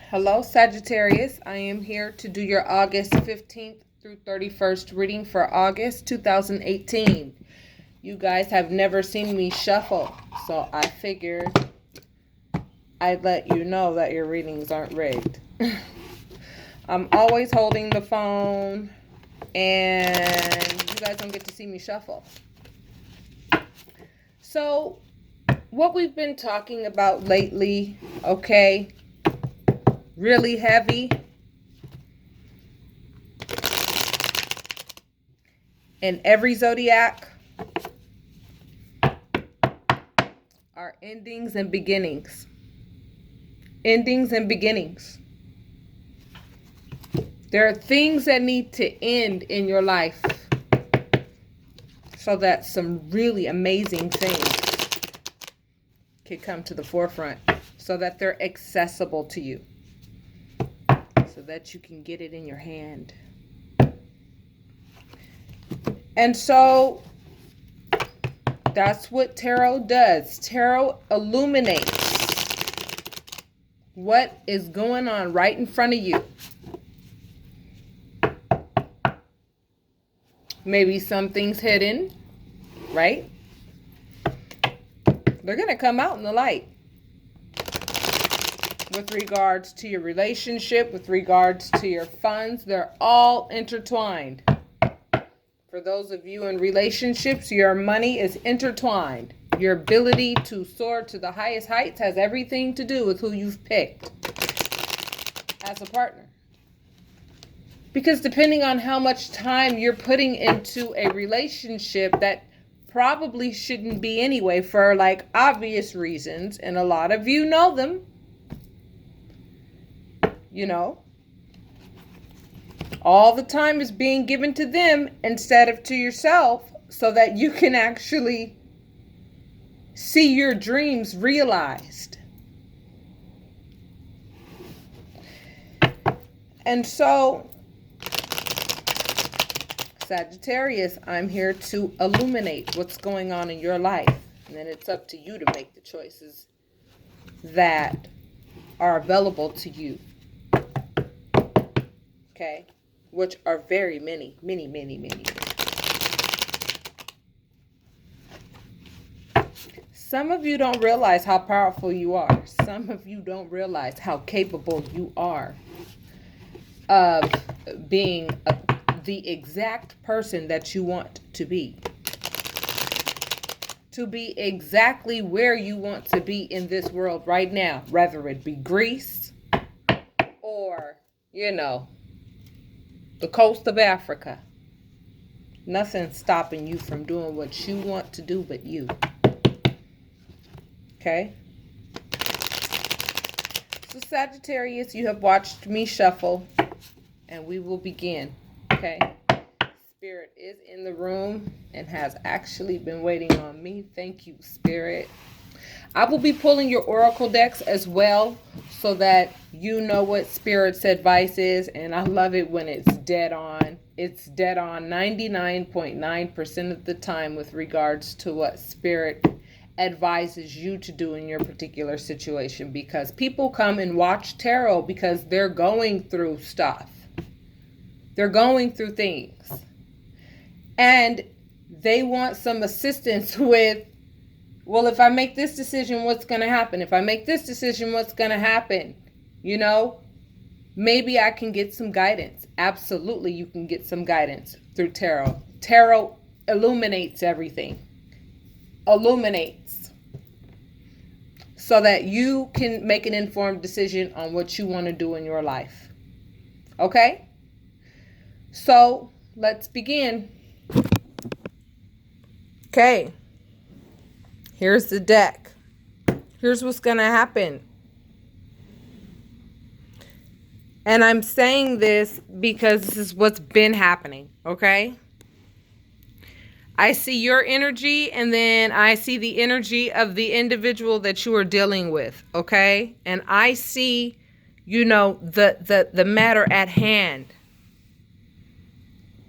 Hello, Sagittarius. I am here to do your August 15th through 31st reading for August 2018. You guys have never seen me shuffle, so I figured I'd let you know that your readings aren't rigged. I'm always holding the phone, and you guys don't get to see me shuffle. So, what we've been talking about lately, okay, really heavy in every zodiac are endings and beginnings. Endings and beginnings. There are things that need to end in your life so that some really amazing things can come to the forefront, so that they're accessible to you, so that you can get it in your hand. And so that's what tarot does. Tarot illuminates what is going on right in front of you. Maybe something's hidden, right? They're going to come out in the light. With regards to your relationship, with regards to your funds, they're all intertwined. For those of you in relationships, your money is intertwined. Your ability to soar to the highest heights has everything to do with who you've picked as a partner. Because depending on how much time you're putting into a relationship that probably shouldn't be anyway, for like obvious reasons, and a lot of you know them, you know, all the time is being given to them instead of to yourself, so that you can actually see your dreams realized. And so, Sagittarius, I'm here to illuminate what's going on in your life. And then it's up to you to make the choices that are available to you. Okay? Which are very many. Some of you don't realize how powerful you are. Some of you don't realize how capable you are of being the exact person that you want to be. To be exactly where you want to be in this world right now. Whether it be Greece or, you know, the coast of Africa. Nothing's stopping you from doing what you want to do but you. Okay? So Sagittarius, you have watched me shuffle, and we will begin. Okay? Spirit is in the room and has actually been waiting on me. Thank you, Spirit. I will be pulling your oracle decks as well, so that you know what Spirit's advice is. And I love it when it's dead on. It's dead on 99.9% of the time with regards to what Spirit advises you to do in your particular situation. Because people come and watch tarot because they're going through stuff. They're going through things. And they want some assistance with, well, if I make this decision, what's going to happen? If I make this decision, what's going to happen? You know, maybe I can get some guidance. Absolutely, you can get some guidance through tarot. Tarot illuminates everything. Illuminates. So that you can make an informed decision on what you want to do in your life. Okay? So, let's begin. Okay. Here's the deck. Here's what's going to happen. And I'm saying this because this is what's been happening, okay? I see your energy, and then I see the energy of the individual that you are dealing with, okay? And I see, you know, the matter at hand.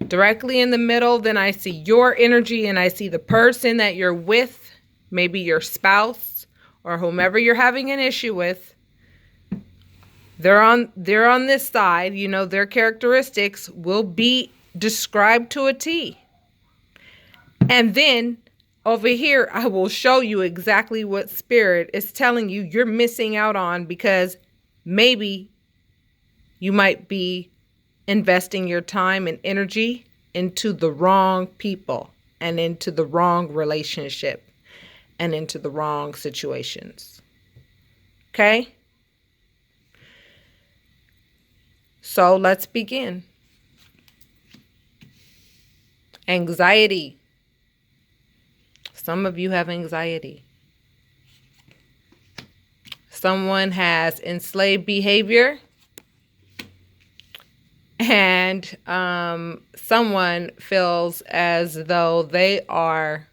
Directly in the middle, then I see your energy, and I see the person that you're with, maybe your spouse or whomever you're having an issue with. They're on this side, you know, their characteristics will be described to a T. And then over here, I will show you exactly what Spirit is telling you you're missing out on, because maybe you might be investing your time and energy into the wrong people and into the wrong relationship and into the wrong situations. Okay? So let's begin. Anxiety. Some of you have anxiety. Someone has enslaved behavior, and someone feels as though they are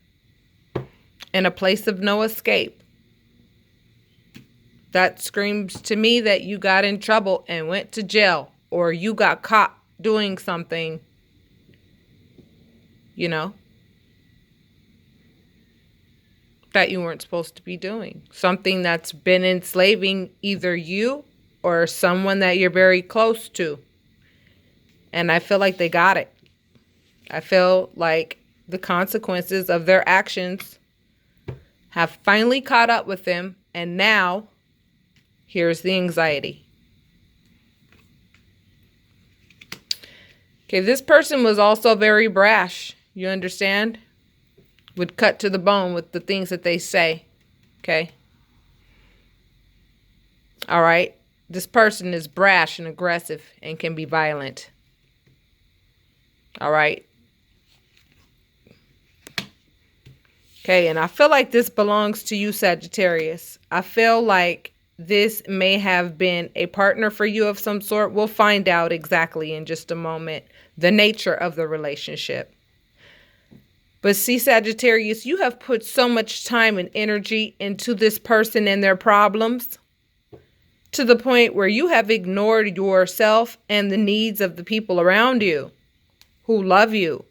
in a place of no escape. That screams to me that you got in trouble and went to jail, or you got caught doing something, you know, that you weren't supposed to be doing. Something that's been enslaving either you or someone that you're very close to. And I feel like they got it. I feel like the consequences of their actions have finally caught up with them. And now, here's the anxiety. Okay, this person was also very brash. You understand? Would cut to the bone with the things that they say. Okay? All right? This person is brash and aggressive and can be violent. All right? Okay, and I feel like this belongs to you, Sagittarius. I feel like this may have been a partner for you of some sort. We'll find out exactly in just a moment the nature of the relationship. But see, Sagittarius, you have put so much time and energy into this person and their problems to the point where you have ignored yourself and the needs of the people around you who love you,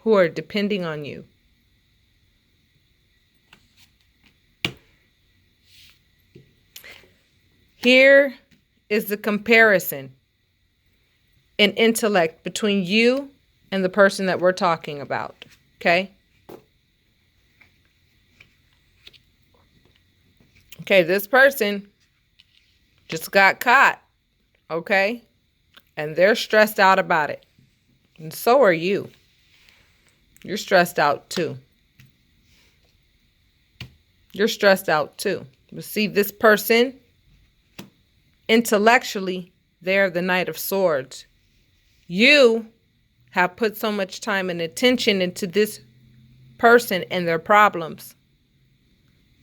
who are depending on you. Here is the comparison in intellect between you and the person that we're talking about. Okay? Okay, this person just got caught. Okay? And they're stressed out about it. And so are you. You're stressed out too. You're stressed out too. But see, this person, intellectually, they're the Knight of Swords. You have put so much time and attention into this person and their problems.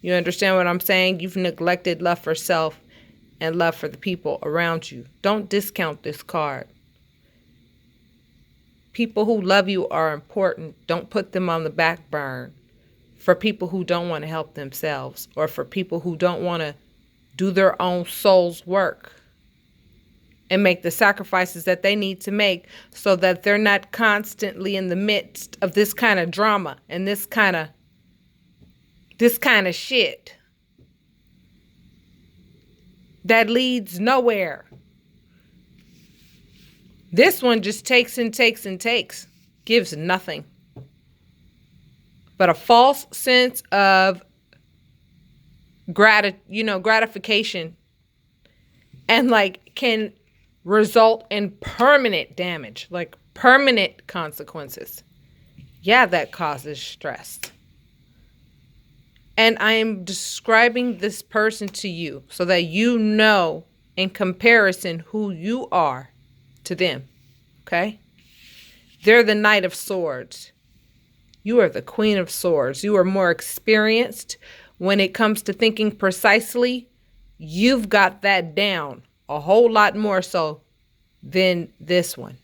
You understand what I'm saying? You've neglected love for self and love for the people around you. Don't discount this card. People who love you are important. Don't put them on the back burner for people who don't want to help themselves, or for people who don't want to do their own soul's work and make the sacrifices that they need to make so that they're not constantly in the midst of this kind of drama and this kind of shit that leads nowhere. This one just takes and takes and takes, gives nothing but a false sense of gratification, and like can result in permanent damage, like permanent consequences. Yeah, that causes stress. And I am describing this person to you so that you know in comparison who you are to them. Okay? They're the Knight of Swords. You are the Queen of Swords. You are more experienced when it comes to thinking precisely. You've got that down a whole lot more so than this one.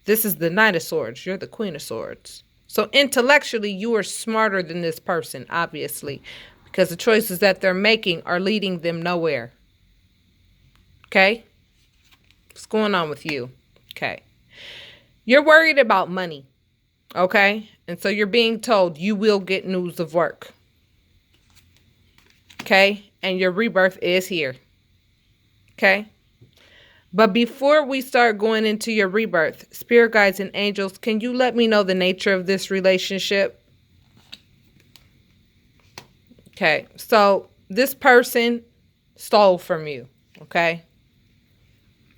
This is the Knight of Swords. You're the Queen of Swords. So intellectually, you are smarter than this person, obviously, because the choices that they're making are leading them nowhere. Okay? What's going on with you? Okay. You're worried about money. Okay? And so you're being told you will get news of work. Okay? And your rebirth is here. Okay? But before we start going into your rebirth, spirit guides and angels, can you let me know the nature of this relationship? Okay, so this person stole from you, okay?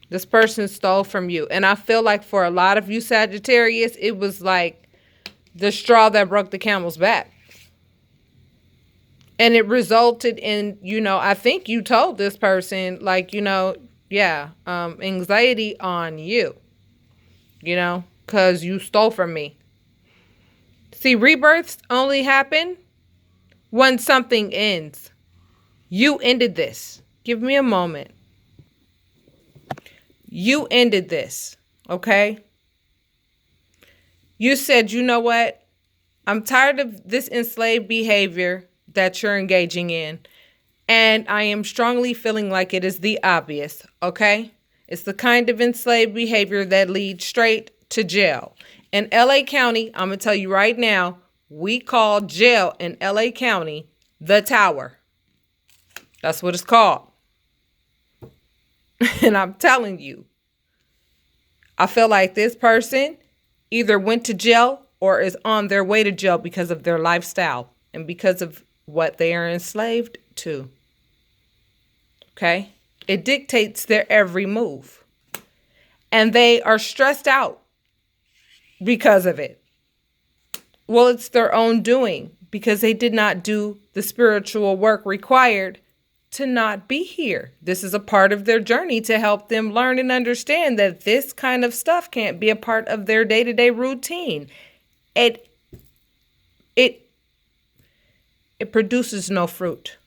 This person stole from you. And I feel like for a lot of you Sagittarius, it was like the straw that broke the camel's back. And it resulted in, I think you told this person, like, anxiety on you, because you stole from me. See, rebirths only happen when something ends. You ended this. Give me a moment. You ended this, okay? You said, you know what? I'm tired of this enslaved behavior that you're engaging in. And I am strongly feeling like it is the obvious, okay? It's the kind of enslaved behavior that leads straight to jail. In LA County, I'm going to tell you right now, we call jail in LA County the Tower. That's what it's called. And I'm telling you, I feel like this person either went to jail or is on their way to jail because of their lifestyle and because of what they are enslaved to. Okay? It dictates their every move. And they are stressed out because of it. Well, it's their own doing because they did not do the spiritual work required to not be here. This is a part of their journey to help them learn and understand that this kind of stuff can't be a part of their day-to-day routine. It produces no fruit.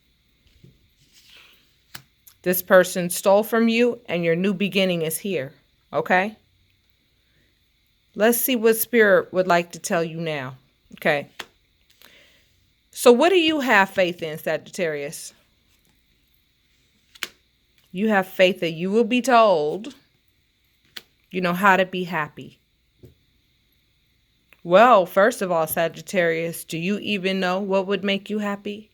This person stole from you and your new beginning is here. Okay? Let's see what Spirit would like to tell you now. Okay. So what do you have faith in, Sagittarius? You have faith that you will be told, how to be happy. Well, first of all, Sagittarius, do you even know what would make you happy?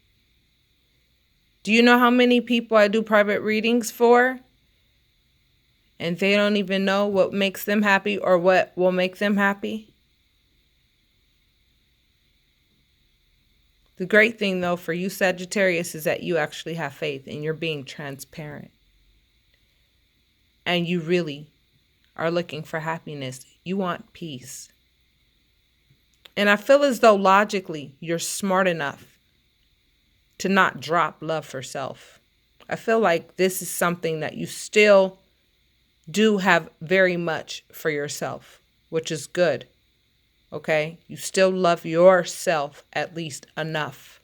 Do you know how many people I do private readings for? And they don't even know what makes them happy or what will make them happy? The great thing, though, for you, Sagittarius, is that you actually have faith and you're being transparent. And you really are looking for happiness. You want peace. And I feel as though logically you're smart enough to not drop love for self. I feel like this is something that you still do have very much for yourself, which is good. Okay? You still love yourself at least enough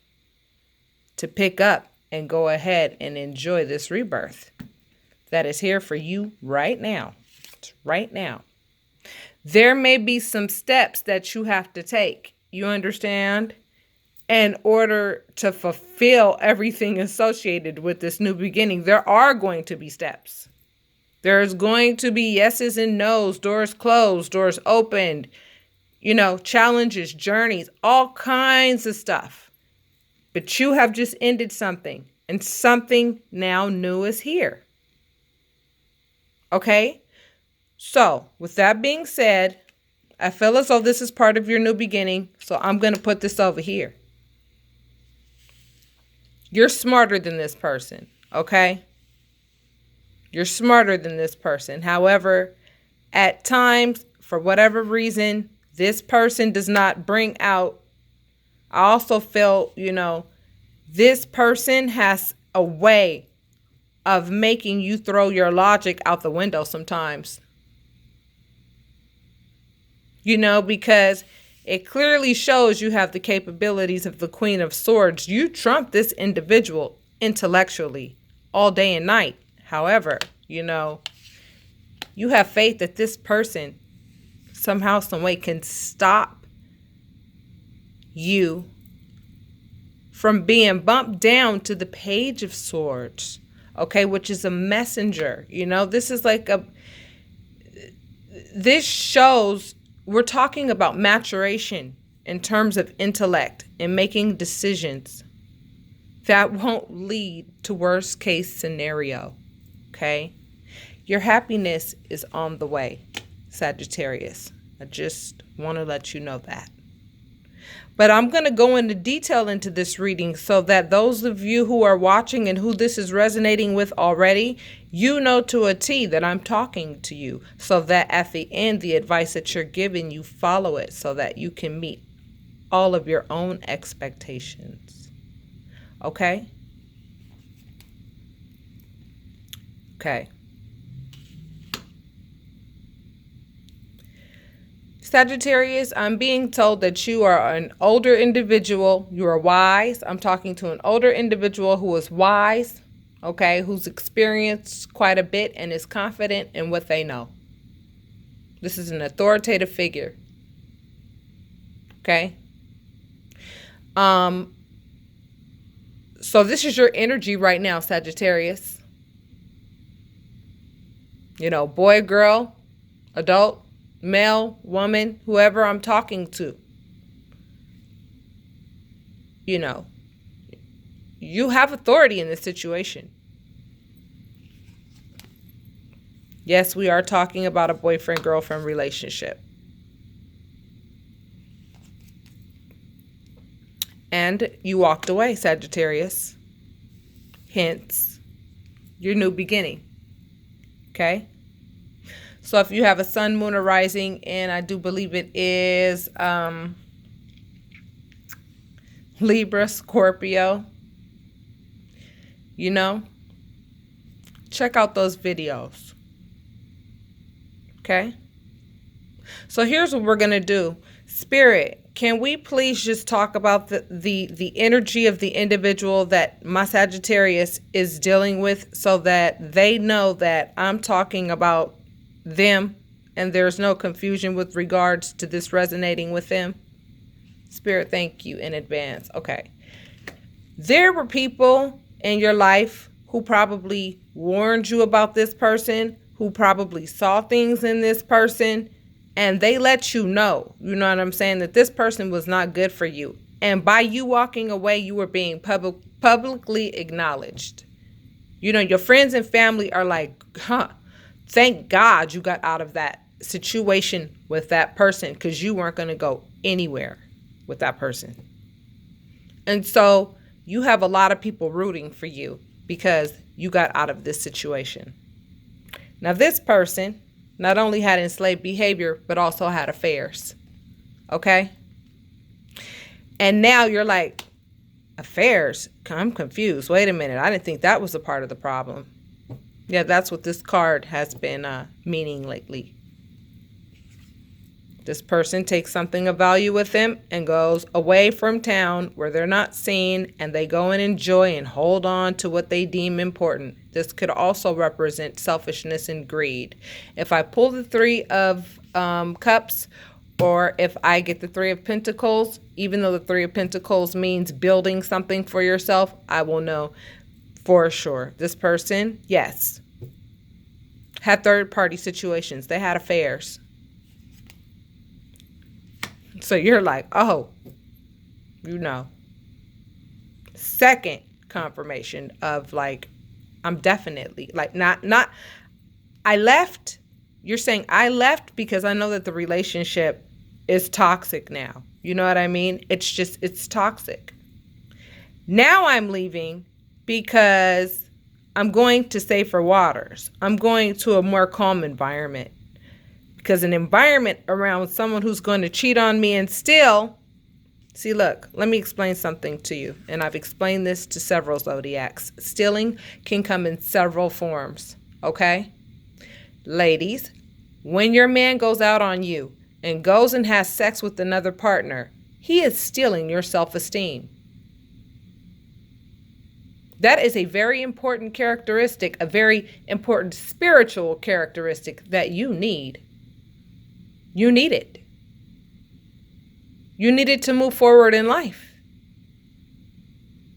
to pick up and go ahead and enjoy this rebirth that is here for you right now. It's right now. There may be some steps that you have to take, you understand, in order to fulfill everything associated with this new beginning. There are going to be steps. There's going to be yeses and nos, doors closed, doors opened, challenges, journeys, all kinds of stuff. But you have just ended something, and something now new is here. Okay? So, with that being said, I feel as though this is part of your new beginning, so I'm going to put this over here. You're smarter than this person, okay? You're smarter than this person. However, at times, for whatever reason, this person does not bring out. I also feel, this person has a way of making you throw your logic out the window sometimes. Because it clearly shows you have the capabilities of the Queen of Swords. You trump this individual intellectually all day and night. However, you have faith that this person somehow, some way can stop you from being bumped down to the Page of Swords, okay, which is a messenger. This is like this shows we're talking about maturation in terms of intellect and making decisions that won't lead to worst case scenario. Okay? Your happiness is on the way, Sagittarius. I just want to let you know that. But I'm going to go into detail into this reading so that those of you who are watching and who this is resonating with already, you know to a T that I'm talking to you, so that at the end, the advice that you're given, you follow it so that you can meet all of your own expectations. Okay? Okay. Sagittarius, I'm being told that you are an older individual. You are wise. I'm talking to an older individual who is wise, okay, who's experienced quite a bit and is confident in what they know. This is an authoritative figure. Okay? So this is your energy right now, Sagittarius. You know, boy, girl, adult, male, woman, whoever I'm talking to. You know, you have authority in this situation. Yes, we are talking about a boyfriend-girlfriend relationship. And you walked away, Sagittarius. Hence, your new beginning. Okay? So if you have a sun, moon, or rising, and I do believe it is Libra, Scorpio, you know, check out those videos. Okay? So here's what we're going to do. Spirit, can we please just talk about the energy of the individual that my Sagittarius is dealing with so that they know that I'm talking about them and there's no confusion with regards to this resonating with them? Spirit, thank you in advance. Okay. There were people in your life who probably warned you about this person, who probably saw things in this person, and they let you know what I'm saying, that this person was not good for you. And by you walking away, you were being publicly acknowledged. You know, your friends and family are like, thank God you got out of that situation with that person, because you weren't going to go anywhere with that person. And so you have a lot of people rooting for you because you got out of this situation. Now, this person not only had enslaved behavior, but also had affairs. Okay? And now you're like, affairs? I'm confused. Wait a minute. I didn't think that was a part of the problem. Yeah, that's what this card has been meaning lately. This person takes something of value with them and goes away from town where they're not seen, and they go and enjoy and hold on to what they deem important. This could also represent selfishness and greed. If I pull the Three of Cups, or if I get the Three of Pentacles, even though the Three of Pentacles means building something for yourself, I will know for sure. This person, yes, had third-party situations. They had affairs. So you're like, oh, you know. Second confirmation of like, I'm definitely like not I left. You're saying I left because I know that the relationship is toxic now. You know what I mean? It's toxic. Now I'm leaving because I'm going to safer waters. I'm going to a more calm environment. Because an environment around someone who's going to cheat on me and still... See, look, let me explain something to you. And I've explained this to several zodiacs. Stealing can come in several forms, okay? Ladies, when your man goes out on you and goes and has sex with another partner, he is stealing your self-esteem. That is a very important characteristic, a very important spiritual characteristic that you need. You need it. You need it to move forward in life.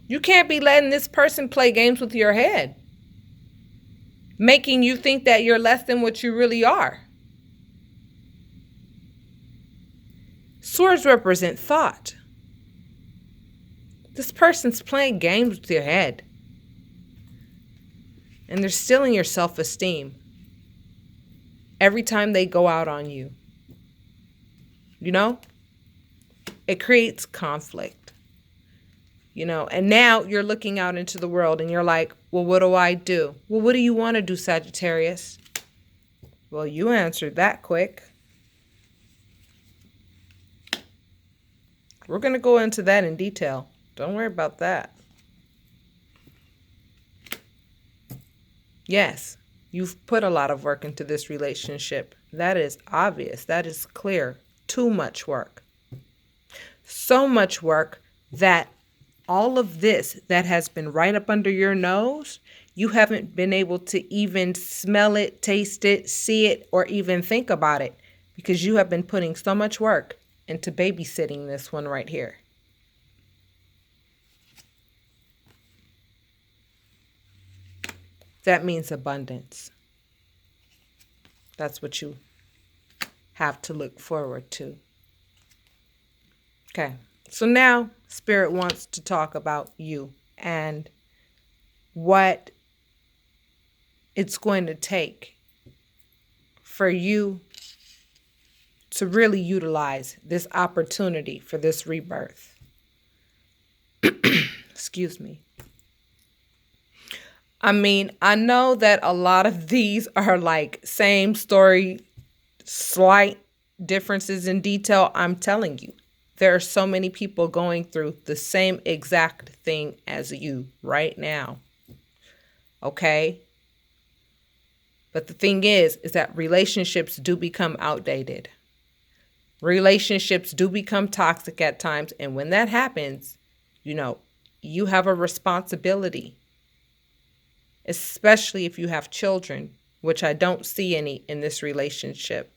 You can't be letting this person play games with your head, making you think that you're less than what you really are. Swords represent thought. This person's playing games with your head. And they're stealing your self-esteem every time they go out on you. You know? It creates conflict. You know, and now you're looking out into the world and you're like, well, what do I do? Well, what do you want to do, Sagittarius? Well, you answered that quick. We're going to go into that in detail. Don't worry about that. Yes, you've put a lot of work into this relationship. That is obvious. That is clear. Too much work. So much work that all of this that has been right up under your nose, you haven't been able to even smell it, taste it, see it, or even think about it because you have been putting so much work into babysitting this one right here. That means abundance. That's what you have to look forward to. Okay, so now Spirit wants to talk about you and what it's going to take for you to really utilize this opportunity for this rebirth. Excuse me. I mean, I know that a lot of these are like same story, slight differences in detail. I'm telling you, there are so many people going through the same exact thing as you right now. Okay? But the thing is that relationships do become outdated. Relationships do become toxic at times. And when that happens, you know, you have a responsibility. Especially if you have children, which I don't see any in this relationship.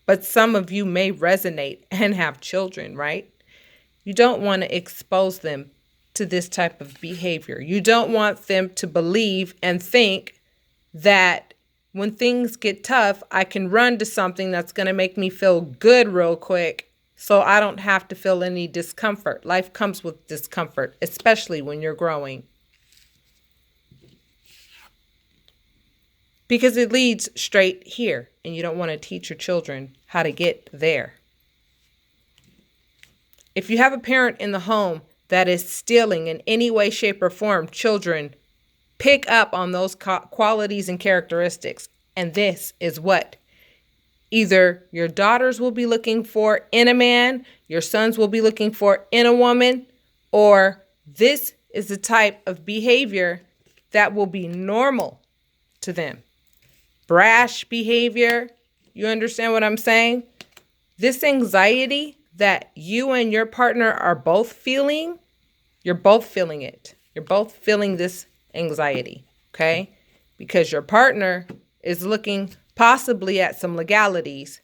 But some of you may resonate and have children, right? You don't want to expose them to this type of behavior. You don't want them to believe and think that when things get tough, I can run to something that's going to make me feel good real quick so I don't have to feel any discomfort. Life comes with discomfort, especially when you're growing. Because it leads straight here, and you don't want to teach your children how to get there. If you have a parent in the home that is stealing in any way, shape, or form, children pick up on those qualities and characteristics. And this is what either your daughters will be looking for in a man, your sons will be looking for in a woman, or this is the type of behavior that will be normal to them. Brash behavior. You understand what I'm saying? This anxiety that you and your partner are both feeling, you're both feeling it. You're both feeling this anxiety, okay? Because your partner is looking possibly at some legalities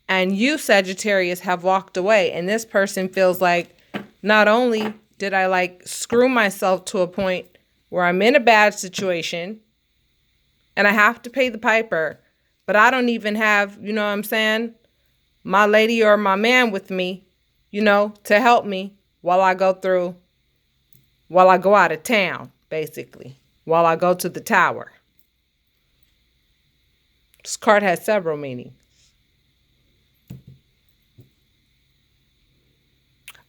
and you, Sagittarius, have walked away and this person feels like not only did I like screw myself to a point where I'm in a bad situation and I have to pay the piper, but I don't even have, you know what I'm saying, my lady or my man with me, you know, to help me while I go out of town, basically, while I go to the tower. This card has several meanings.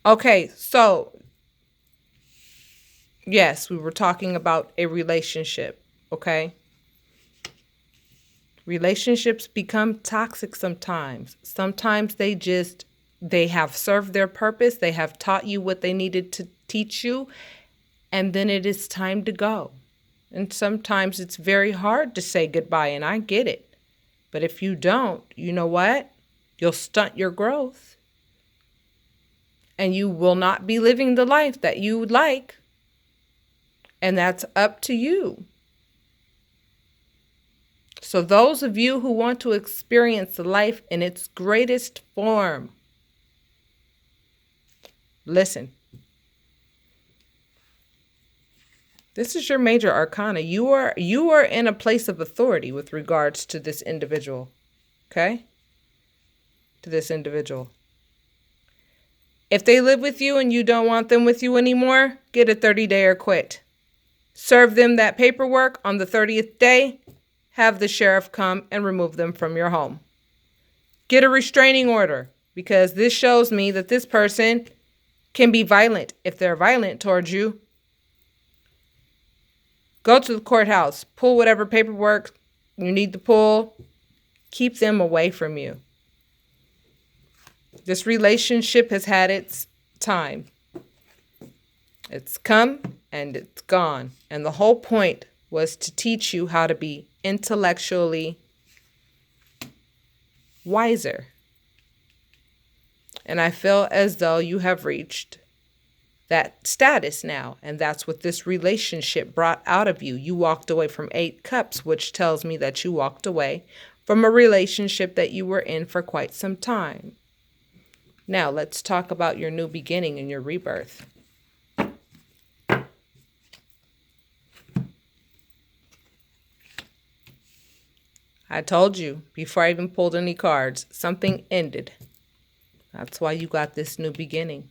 Okay, so, yes, we were talking about a relationship, okay? Relationships become toxic sometimes. Sometimes they have served their purpose. They have taught you what they needed to teach you. And then it is time to go. And sometimes it's very hard to say goodbye, and I get it. But if you don't, you know what? You'll stunt your growth. And you will not be living the life that you would like. And that's up to you. So those of you who want to experience life in its greatest form, listen. This is your major arcana. You are in a place of authority with regards to this individual. Okay? To this individual. If they live with you and you don't want them with you anymore, get a 30-day or quit. Serve them that paperwork on the 30th day. Have the sheriff come and remove them from your home. Get a restraining order, because this shows me that this person can be violent. If they're violent towards you, go to the courthouse, pull whatever paperwork you need to pull. Keep them away from you. This relationship has had its time. It's come and it's gone. And the whole point was to teach you how to be intellectually wiser. And I feel as though you have reached that status now. And that's what this relationship brought out of you. You walked away from 8 cups, which tells me that you walked away from a relationship that you were in for quite some time. Now, let's talk about your new beginning and your rebirth. I told you before I even pulled any cards, something ended. That's why you got this new beginning.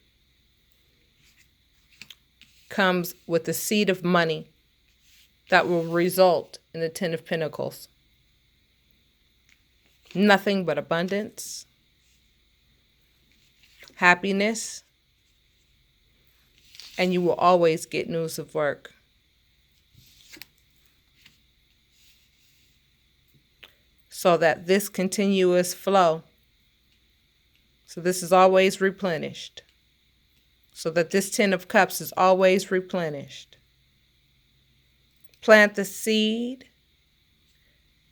Comes with the seed of money that will result in the 10 of Pentacles. Nothing but abundance, happiness, and you will always get news of work. So that this continuous flow, so this is always replenished. So that this 10 of Cups is always replenished. Plant the seed.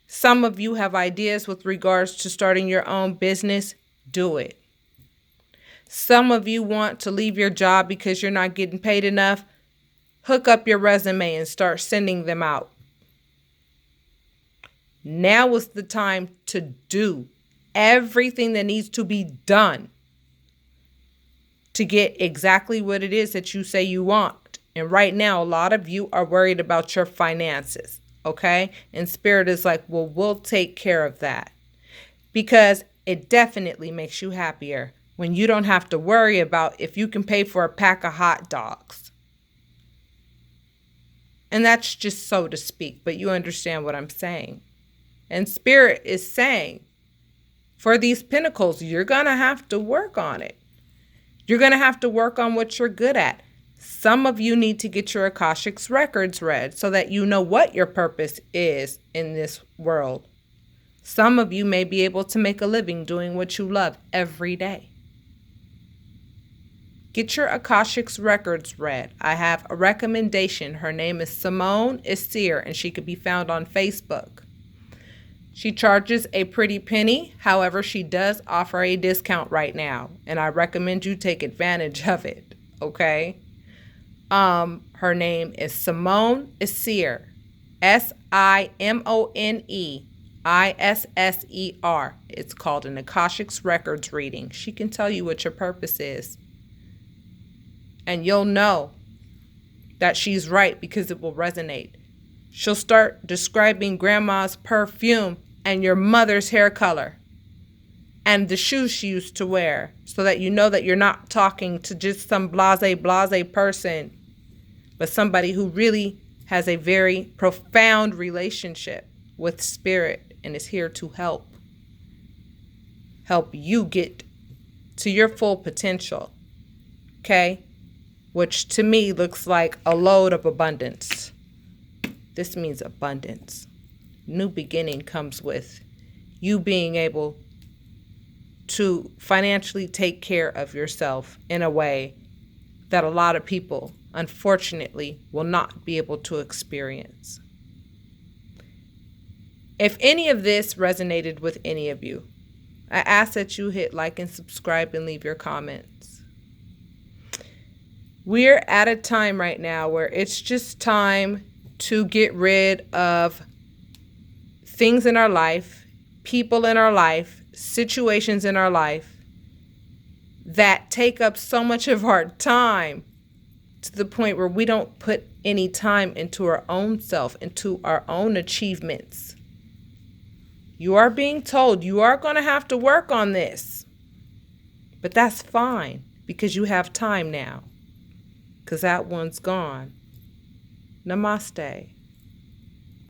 Some of you have ideas with regards to starting your own business. Do it. Some of you want to leave your job because you're not getting paid enough. Hook up your resume and start sending them out. Now is the time to do everything that needs to be done to get exactly what it is that you say you want. And right now, a lot of you are worried about your finances, okay? And Spirit is like, well, we'll take care of that. Because it definitely makes you happier when you don't have to worry about if you can pay for a pack of hot dogs. And that's just so to speak, but you understand what I'm saying. And Spirit is saying, for these pentacles, you're going to have to work on it. You're going to have to work on what you're good at. Some of you need to get your Akashic records read so that you know what your purpose is in this world. Some of you may be able to make a living doing what you love every day. Get your Akashic records read. I have a recommendation. Her name is Simone Isir, and she could be found on Facebook. She charges a pretty penny. However, she does offer a discount right now, and I recommend you take advantage of it, okay? Her name is Simone Isir, SimoneIsser. It's called an Akashic Records reading. She can tell you what your purpose is, and you'll know that she's right because it will resonate. She'll start describing grandma's perfume and your mother's hair color and the shoes she used to wear, so that you know that you're not talking to just some blase person, but somebody who really has a very profound relationship with Spirit and is here to help you get to your full potential, okay? Which to me looks like a load of abundance. This means abundance. New beginning comes with you being able to financially take care of yourself in a way that a lot of people, unfortunately, will not be able to experience. If any of this resonated with any of you, I ask that you hit like and subscribe and leave your comments. We're at a time right now where it's just time to get rid of things in our life, people in our life, situations in our life that take up so much of our time to the point where we don't put any time into our own self, into our own achievements. You are being told you are going to have to work on this, but that's fine because you have time now, because that one's gone. Namaste.